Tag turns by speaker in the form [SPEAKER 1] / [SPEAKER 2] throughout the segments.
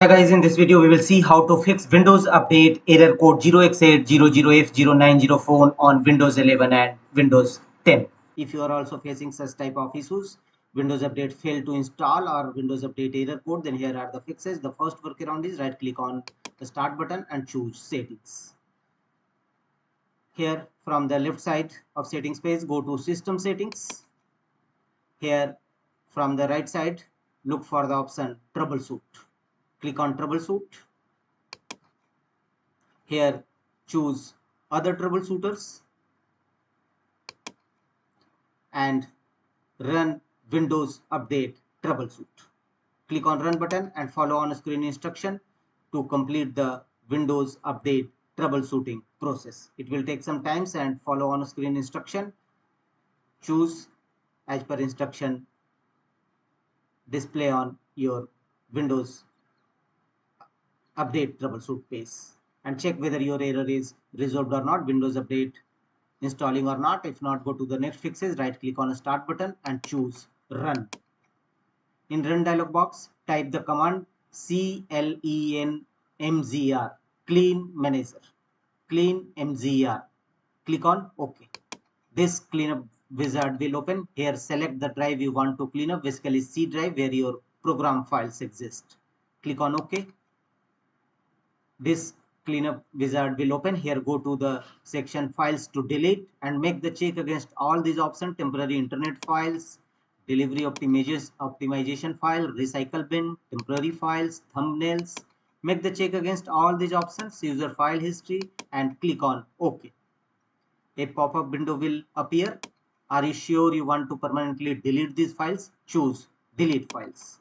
[SPEAKER 1] Hi guys, in this video we will see how to fix Windows Update error code 0x800f0904 on Windows 11 and Windows 10. If you are also facing such type of issues, Windows Update failed to install or Windows Update error code, then here are the fixes. The first workaround is right click on the start button and choose settings. Here from the left side of settings page, go to system settings. Here from the right side, look for the option troubleshoot. Click on troubleshoot. Here choose other troubleshooters and run Windows Update troubleshoot. Click on run button and follow on screen instruction to complete the Windows Update troubleshooting process. It will take some time and follow on screen instruction. Choose as per instruction display on your Windows Update troubleshoot page and check whether your error is resolved or not. Windows Update installing or not. If not, go to the next fixes, right click on a start button and choose run. In run dialog box, type the command cleanmzr, clean manager, clean mzr. Click on OK. This cleanup wizard will open. Here select the drive you want to clean up, basically C drive where your program files exist. Click on OK. This cleanup wizard will open. Here go to the section files to delete and make the check against all these options: temporary internet files, delivery optimization file, recycle bin, temporary files, thumbnails. Make the check against all these options, user file history, and click on OK. A pop-up window will appear. Are you sure you want to permanently delete these files? Choose delete files.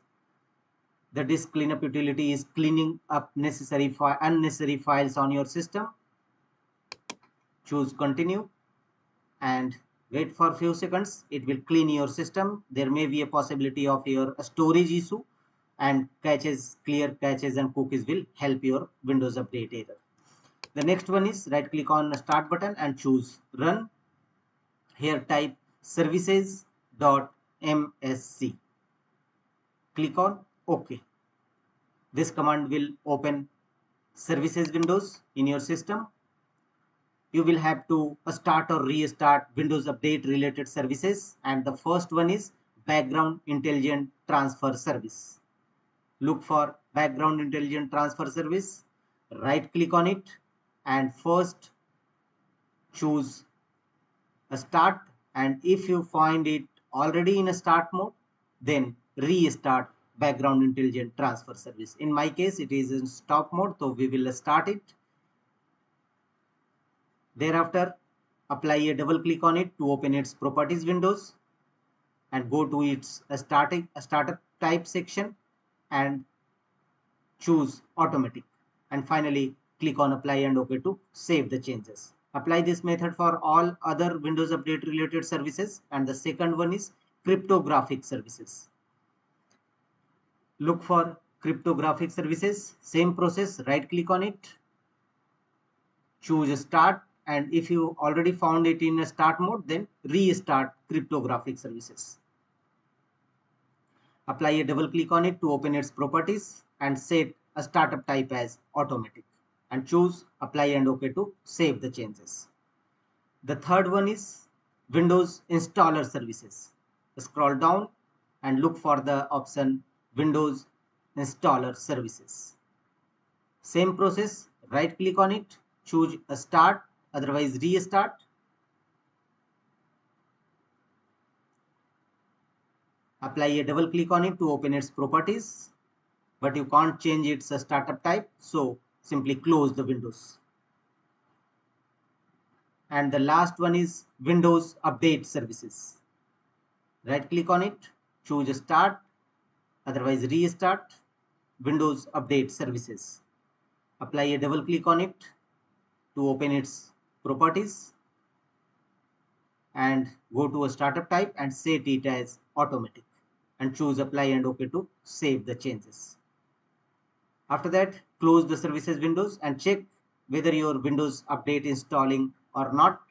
[SPEAKER 1] The disk cleanup utility is cleaning up unnecessary files on your system. Choose continue and wait for a few seconds. It will clean your system. There may be a possibility of your storage issue, and clear caches and cookies will help your Windows Update error. The next one is right click on the start button and choose run. Here type services.msc. Click on OK. This command will open services windows in your system. You will have to start or restart Windows Update related services, and the first one is background intelligent transfer service. Look for background intelligent transfer service, right click on it and first choose a start, and if you find it already in a start mode, then restart background intelligent transfer service. In my case it is in stop mode, so we will start it. Thereafter apply a double click on it to open its properties windows and go to its startup type section and choose automatic, and finally click on apply and OK to save the changes. Apply this method for all other Windows Update related services. And the second one is cryptographic services. Look for cryptographic services. Same process, right click on it, choose start, and if you already found it in a start mode, then restart cryptographic services. Apply a double click on it to open its properties and set a startup type as automatic and choose apply and OK to save the changes. The third one is Windows installer services. Scroll down and look for the option Windows installer services. Same process, right click on it, choose a start, otherwise restart. Apply a double click on it to open its properties, but you can't change its startup type, so simply close the windows. And the last one is Windows Update services. Right click on it, choose start, otherwise restart Windows Update services. Apply a double click on it to open its properties and go to a startup type and set it as automatic and choose apply and OK to save the changes. After that, close the services windows and check whether your Windows Update installing or not.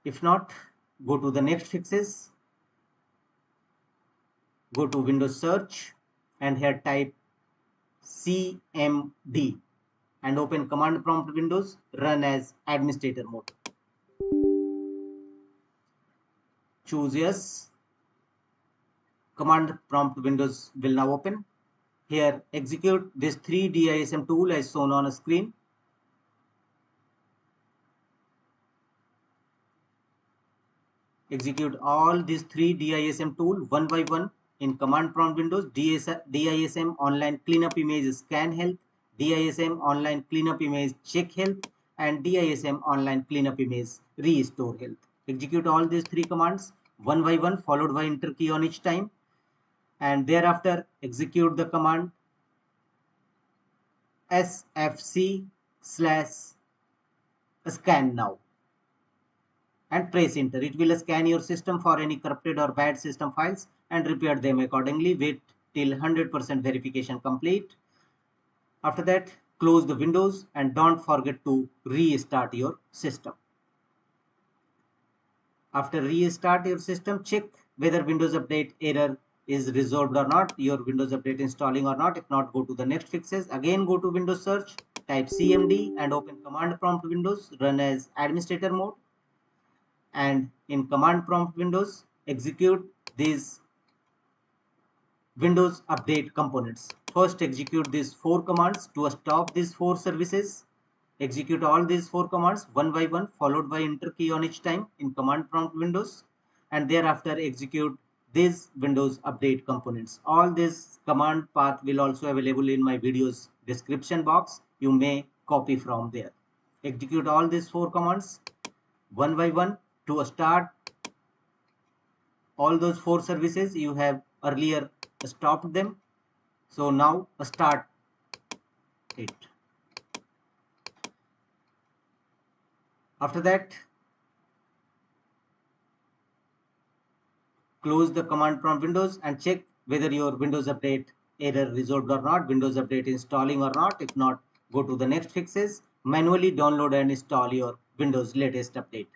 [SPEAKER 1] If not, go to the next fixes, go to Windows search and here type cmd and open command prompt windows, run as administrator mode. Choose yes. Command prompt windows will now open. Here execute this 3DISM tool as shown on a screen. Execute all these 3DISM tool one by one in command prompt windows. DISM online cleanup image scanhealth, DISM online cleanup image checkhealth, and DISM online cleanup image restorehealth. Execute all these three commands one by one, followed by enter key on each time, and thereafter execute the command sfc/scan now and press enter. It will scan your system for any corrupted or bad system files and repair them accordingly. Wait till 100% verification complete. After that, close the windows and don't forget to restart your system. After restart your system, check whether Windows Update error is resolved or not, your Windows Update installing or not. If not, go to the next fixes. Again, go to Windows search, type cmd and open command prompt windows, run as administrator mode. And in command prompt windows, execute these Windows Update components. First, execute these 4 commands to stop these 4 services. Execute all these 4 commands one by one, followed by enter key on each time in command prompt windows, and thereafter execute these Windows Update components. All this command path will also available in my video's description box. You may copy from there. Execute all these 4 commands one by one to start all those 4 services you have earlier stopped them. So now start it. After that, close the command prompt windows and check whether your Windows Update error resolved or not, Windows Update installing or not. If not, go to the next fixes. Manually download and install your Windows latest update.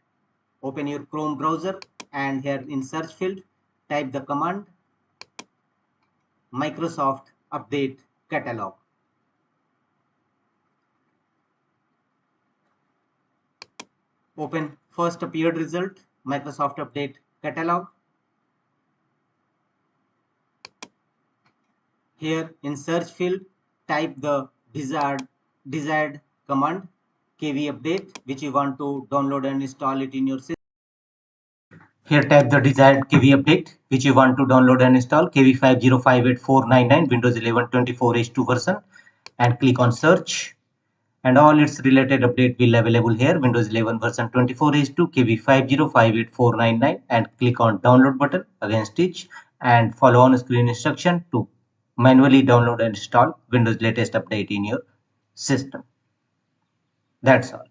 [SPEAKER 1] Open your Chrome browser and here in search field, type the command Microsoft Update Catalog. Open first appeared result, Microsoft Update Catalog. Here in search field, type the desired command kv update which you want to download and install it in your system. Here type the desired kv update which you want to download and install, kv50584999 Windows 11 24H2 version, and click on search. And all its related update will available here, Windows 11 version 24H2 kv50584999, and click on download button, again stitch, and follow on screen instruction to manually download and install Windows latest update in your system. That's all.